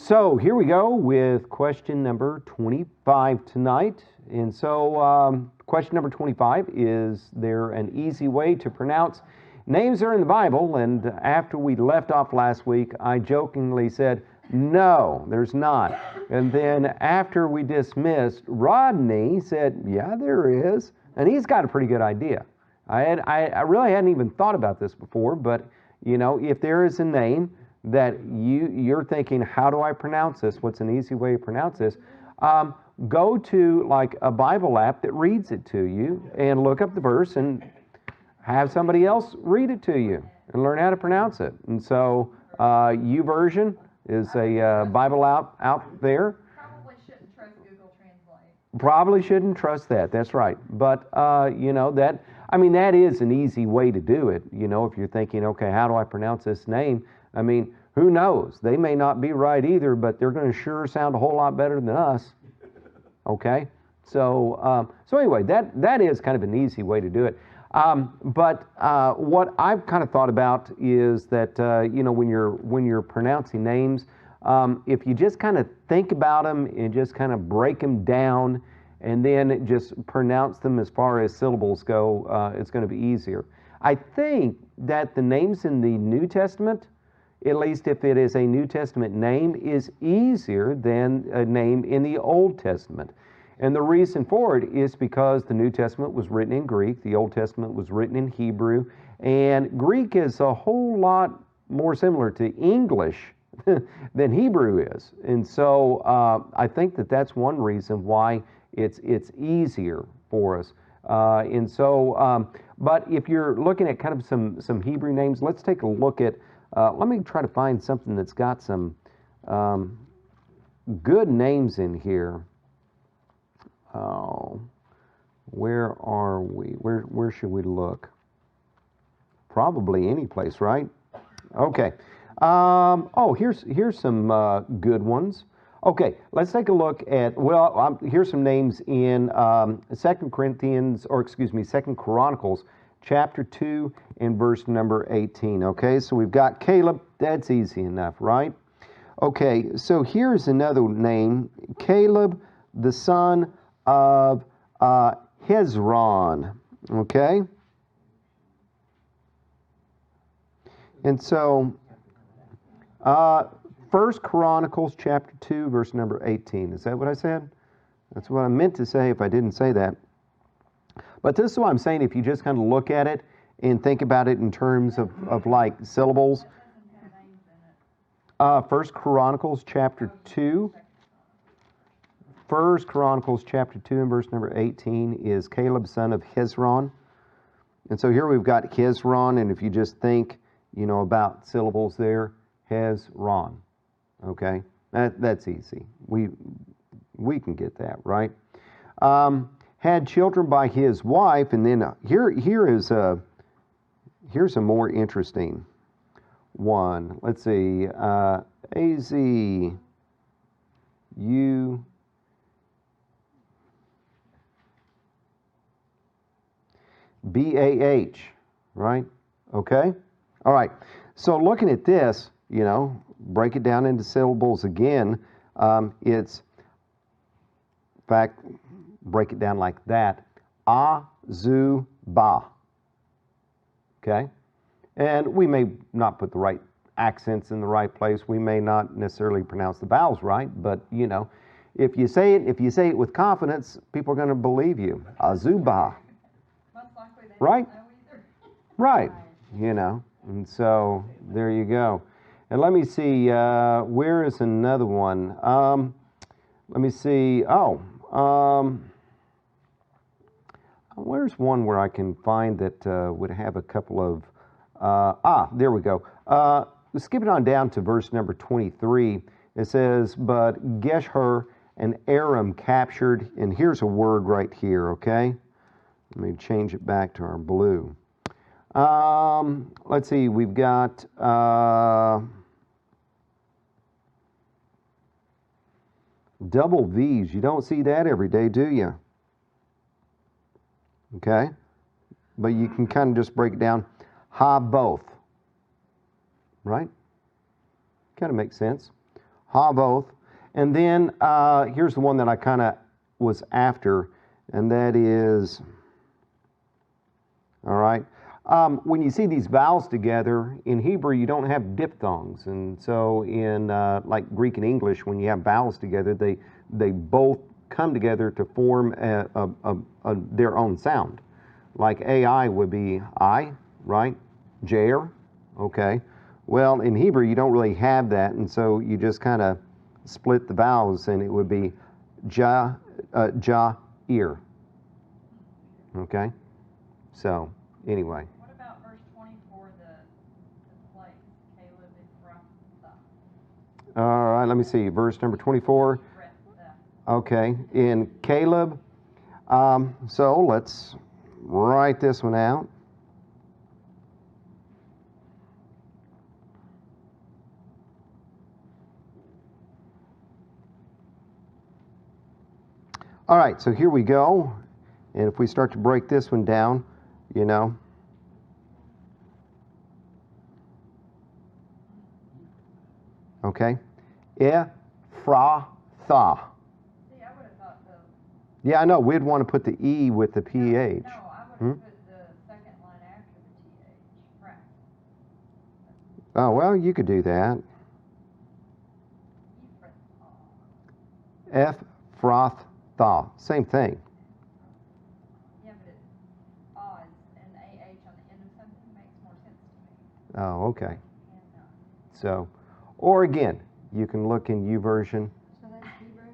So here we go with question number 25 tonight. And so question number 25, is there an easy way to pronounce names that are in the Bible? And after we left off last week, I jokingly said, no, there's not. And then after we dismissed, Rodney said, yeah, there is. And he's got a pretty good idea. I really hadn't even thought about this before, but you know, if there is a name that you're thinking, how do I pronounce this? What's an easy way to pronounce this? Go to like a Bible app that reads it to you and look up the verse and have somebody else read it to you and learn how to pronounce it. And so YouVersion is a Bible out there. Probably shouldn't trust Google Translate. Probably shouldn't trust that. That's right. But you know, that is an easy way to do it. You know, if you're thinking, okay, how do I pronounce this name? I mean, who knows? They may not be right either, but they're going to sure sound a whole lot better than us. Okay? So anyway, that is kind of an easy way to do it. But what I've kind of thought about is that you know, when you're pronouncing names, if you just kind of think about them and just kind of break them down and then just pronounce them as far as syllables go, it's going to be easier. I think that the names in the New Testament, at least if it is a New Testament name, is easier than a name in the Old Testament. And the reason for it is because the New Testament was written in Greek, the Old Testament was written in Hebrew, and Greek is a whole lot more similar to English than Hebrew is. And so I think that that's one reason why it's easier for us. And so, but if you're looking at kind of some Hebrew names, let's take a look at, let me try to find something that's got some good names in here. Oh, where are we? Where should we look? Probably any place, right? Okay. Oh, here's some good ones. Okay, let's take a look at, well, here's some names in 2 Chronicles chapter 2 and verse number 18. Okay, so we've got Caleb. That's easy enough, right? Okay, so here's another name, Caleb, the son of Hezron. Okay? And so, 1 Chronicles chapter 2, verse number 18. Is that what I said? That's what I meant to say if I didn't say that. But this is what I'm saying, if you just kind of look at it and think about it in terms of like syllables. 1 Chronicles chapter 2. 1 Chronicles chapter 2 and verse number 18 is Caleb, son of Hezron. And so here we've got Hezron, and if you just think, you know, about syllables there, Hezron. Okay? That's easy. We can get that, right? Had children by his wife, and then here's a more interesting one. Let's see, AZU BAH, right? Okay? All right. So looking at this, you know, break it down into syllables again. It's, in fact, break it down like that. Azubah. Okay? And we may not put the right accents in the right place. We may not necessarily pronounce the vowels right, but, you know, if you say it with confidence, people are going to believe you. Azubah. Right? Right. You know, and so there you go. And let me see, where is another one? Let me see. Where's one where I can find that would have a couple of, there we go. Skip it on down to verse number 23. It says, but Geshur and Aram captured, and here's a word right here, okay? Let me change it back to our blue. Let's see, we've got double V's. You don't see that every day, do you? Okay? But you can kind of just break it down. Ha both. Right? Kind of makes sense. Havoth. And then here's the one that I kind of was after, and that is, all right, when you see these vowels together, in Hebrew you don't have diphthongs. And so in like Greek and English, when you have vowels together, they both come together to form their own sound. Like AI would be I, right? Jair, okay. Well, in Hebrew, you don't really have that, and so you just kind of split the vowels, and it would be ja-ir. Okay? So, anyway. What about verse 24, the place, Caleb Ephrathah? All right, let me see. Verse number 24. Ephrathah. Okay, in Caleb. So, let's write this one out. All right, so here we go. And if we start to break this one down, you know. Okay. Ephrathah. See, I would have thought the, Yeah, I know. We'd want to put the E with the PH. no, I would have put the second line after the TH, Ephrath. Oh, well, you could do that. Ephrathah. Same thing. Yeah, but it's odd, and AH on the end of something makes more sense to me. Oh, okay. And, So, or again, you can look in YouVersion. So that's Hebrew?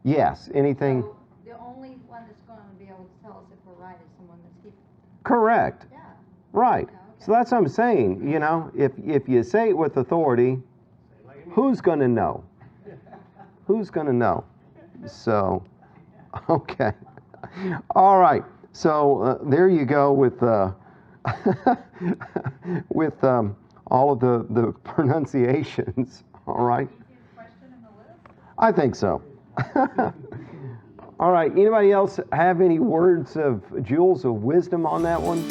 Yes, anything. So the only one that's going to be able to tell us if we're right is someone that's Hebrew. Correct. Yeah. Right. Yeah, okay. So that's what I'm saying. You know, if you say it with authority, who's going to know? Who's going to know? So, okay. All right. So there you go with with all of the pronunciations. All right. easiest question in the list? I think so. All right. Anybody else have any words of jewels of wisdom on that one?